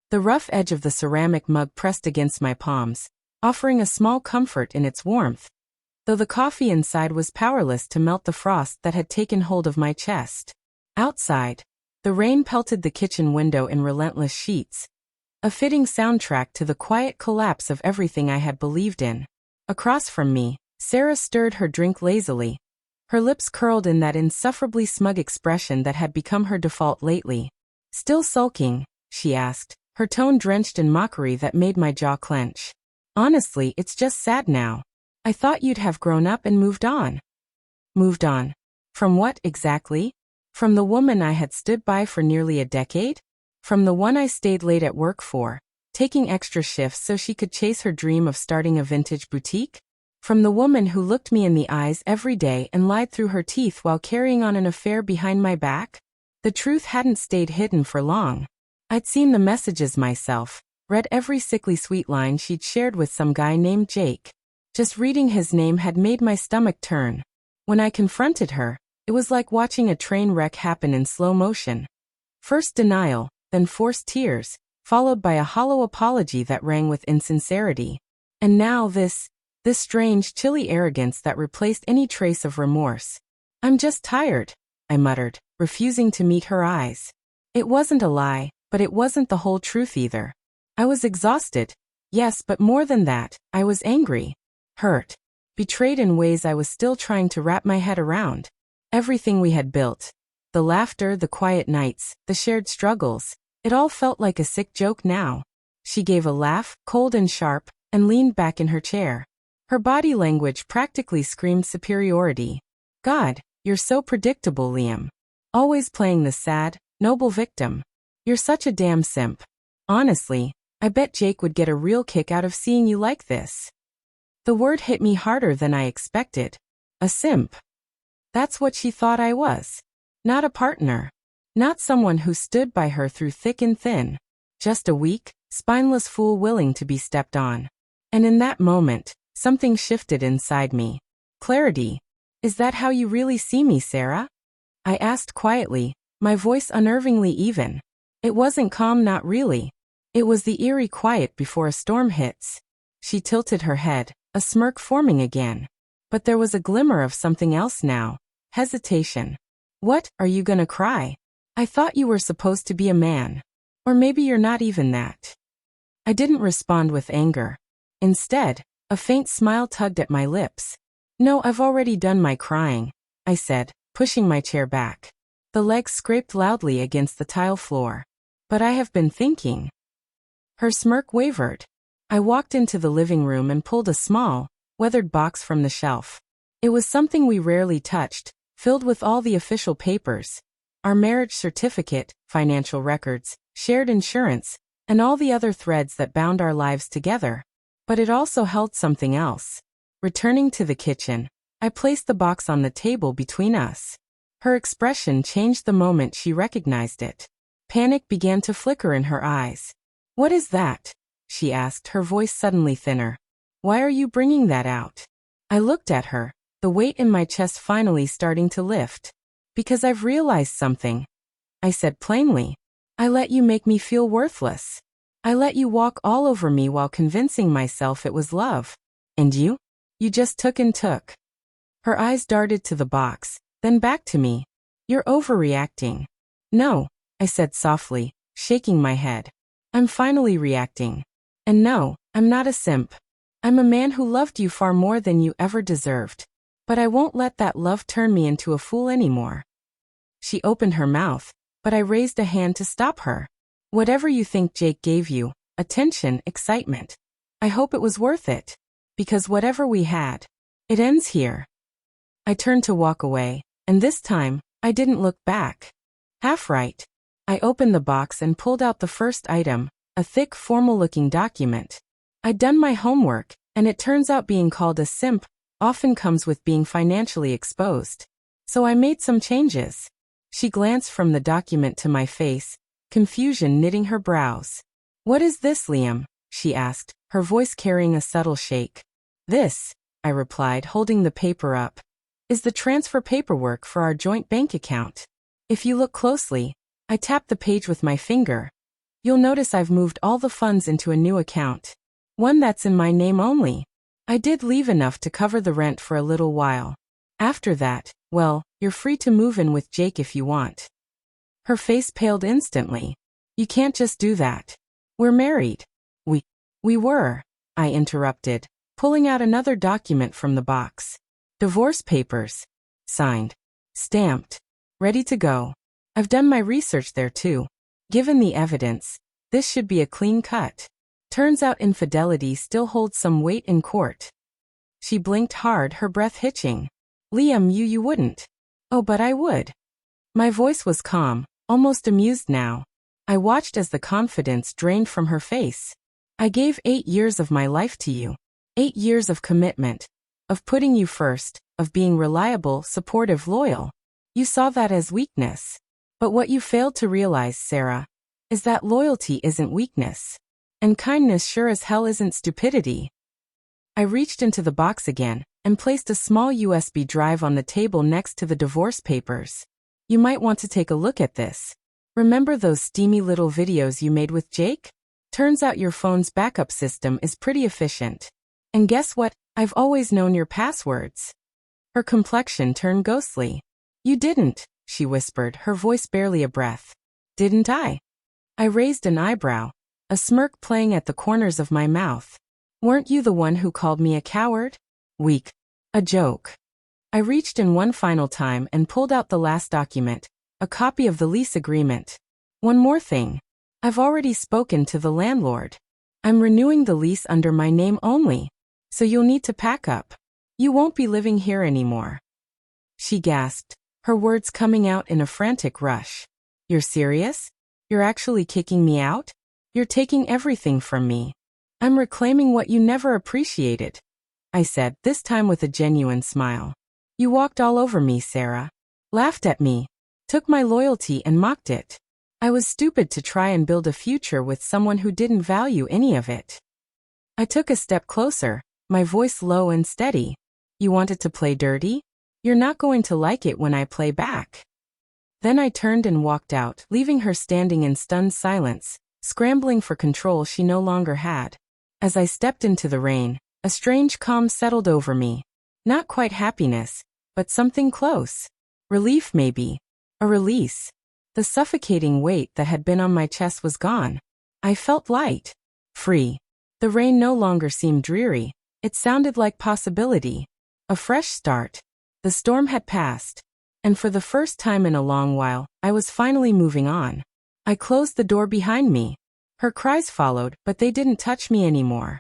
The rough edge of the ceramic mug pressed against my palms, offering a small comfort in its warmth, though the coffee inside was powerless to melt the frost that had taken hold of my chest. Outside, the rain pelted the kitchen window in relentless sheets, a fitting soundtrack to the quiet collapse of everything I had believed in. Across from me, Sarah stirred her drink lazily, her lips curled in that insufferably smug expression that had become her default lately. "Still sulking?" she asked, her tone drenched in mockery that made my jaw clench. "Honestly, it's just sad now. I thought you'd have grown up and moved on." Moved on? From what, exactly? From the woman I had stood by for nearly a decade? From the one I stayed late at work for, taking extra shifts so she could chase her dream of starting a vintage boutique? From the woman who looked me in the eyes every day and lied through her teeth while carrying on an affair behind my back? The truth hadn't stayed hidden for long. I'd seen the messages myself, read every sickly sweet line she'd shared with some guy named Jake. Just reading his name had made my stomach turn. When I confronted her, it was like watching a train wreck happen in slow motion. First denial, then forced tears, followed by a hollow apology that rang with insincerity. And now this strange, chilly arrogance that replaced any trace of remorse. "I'm just tired," I muttered, refusing to meet her eyes. It wasn't a lie, but it wasn't the whole truth either. I was exhausted. Yes, but more than that, I was angry, hurt, betrayed in ways I was still trying to wrap my head around. Everything we had built, the laughter, the quiet nights, the shared struggles, it all felt like a sick joke now. She gave a laugh, cold and sharp, and leaned back in her chair. Her body language practically screamed superiority. "God, you're so predictable, Liam. Always playing the sad, noble victim. You're such a damn simp. Honestly, I bet Jake would get a real kick out of seeing you like this." The word hit me harder than I expected. A simp. That's what she thought I was. Not a partner. Not someone who stood by her through thick and thin. Just a weak, spineless fool willing to be stepped on. And in that moment, something shifted inside me. Clarity. "Is that how you really see me, Sarah?" I asked quietly, my voice unnervingly even. It wasn't calm, not really. It was the eerie quiet before a storm hits. She tilted her head, a smirk forming again. But there was a glimmer of something else now. Hesitation. "What, are you gonna cry? I thought you were supposed to be a man. Or maybe you're not even that." I didn't respond with anger. Instead, a faint smile tugged at my lips. "No, I've already done my crying," I said, pushing my chair back. The legs scraped loudly against the tile floor. "But I have been thinking." Her smirk wavered. I walked into the living room and pulled a small, weathered box from the shelf. It was something we rarely touched, filled with all the official papers. Our marriage certificate, financial records, shared insurance, and all the other threads that bound our lives together. But it also held something else. Returning to the kitchen, I placed the box on the table between us. Her expression changed the moment she recognized it. Panic began to flicker in her eyes. "What is that?" she asked, her voice suddenly thinner. "Why are you bringing that out?" I looked at her, the weight in my chest finally starting to lift. "Because I've realized something," I said plainly. "I let you make me feel worthless. I let you walk all over me while convincing myself it was love. And you? You just took and took." Her eyes darted to the box, then back to me. "You're overreacting." "No," I said softly, shaking my head. "I'm finally reacting. And no, I'm not a simp. I'm a man who loved you far more than you ever deserved. But I won't let that love turn me into a fool anymore." She opened her mouth, but I raised a hand to stop her. "Whatever you think Jake gave you, attention, excitement, I hope it was worth it. Because whatever we had, it ends here." I turned to walk away, and this time, I didn't look back. Half right. I opened the box and pulled out the first item, a thick, formal-looking document. I'd done my homework, and it turns out being called a simp often comes with being financially exposed. So I made some changes. She glanced from the document to my face, confusion knitting her brows. "What is this, Liam?" she asked, her voice carrying a subtle shake. "This," I replied, holding the paper up, "is the transfer paperwork for our joint bank account. If you look closely," I tapped the page with my finger. You'll notice I've moved all the funds into a new account. One that's in my name only. I did leave enough to cover the rent for a little while. After that, well, you're free to move in with Jake if you want. Her face paled instantly. You can't just do that. We're married. We were, I interrupted, pulling out another document from the box. Divorce papers. Signed. Stamped. Ready to go. I've done my research there too. Given the evidence, this should be a clean cut. Turns out infidelity still holds some weight in court. She blinked hard, her breath hitching. Liam, you wouldn't. Oh, but I would. My voice was calm, almost amused now. I watched as the confidence drained from her face. I gave 8 years of my life to you. 8 years of commitment. Of putting you first, of being reliable, supportive, loyal. You saw that as weakness. But what you failed to realize, Sarah, is that loyalty isn't weakness. And kindness sure as hell isn't stupidity. I reached into the box again and placed a small USB drive on the table next to the divorce papers. You might want to take a look at this. Remember those steamy little videos you made with Jake? Turns out your phone's backup system is pretty efficient. And guess what? I've always known your passwords. Her complexion turned ghostly. You didn't, she whispered, her voice barely a breath. Didn't I? I raised an eyebrow, a smirk playing at the corners of my mouth. Weren't you the one who called me a coward? Weak. A joke. I reached in one final time and pulled out the last document, a copy of the lease agreement. One more thing. I've already spoken to the landlord. I'm renewing the lease under my name only. So you'll need to pack up. You won't be living here anymore. She gasped, her words coming out in a frantic rush. You're serious? You're actually kicking me out? You're taking everything from me. I'm reclaiming what you never appreciated, I said, this time with a genuine smile. You walked all over me, Sarah. Laughed at me. Took my loyalty and mocked it. I was stupid to try and build a future with someone who didn't value any of it. I took a step closer, my voice low and steady. You wanted to play dirty? You're not going to like it when I play back. Then I turned and walked out, leaving her standing in stunned silence, scrambling for control she no longer had. As I stepped into the rain, a strange calm settled over me. Not quite happiness, but something close. Relief maybe. A release. The suffocating weight that had been on my chest was gone. I felt light. Free. The rain no longer seemed dreary. It sounded like possibility. A fresh start. The storm had passed. And for the first time in a long while, I was finally moving on. I closed the door behind me. Her cries followed, but they didn't touch me anymore.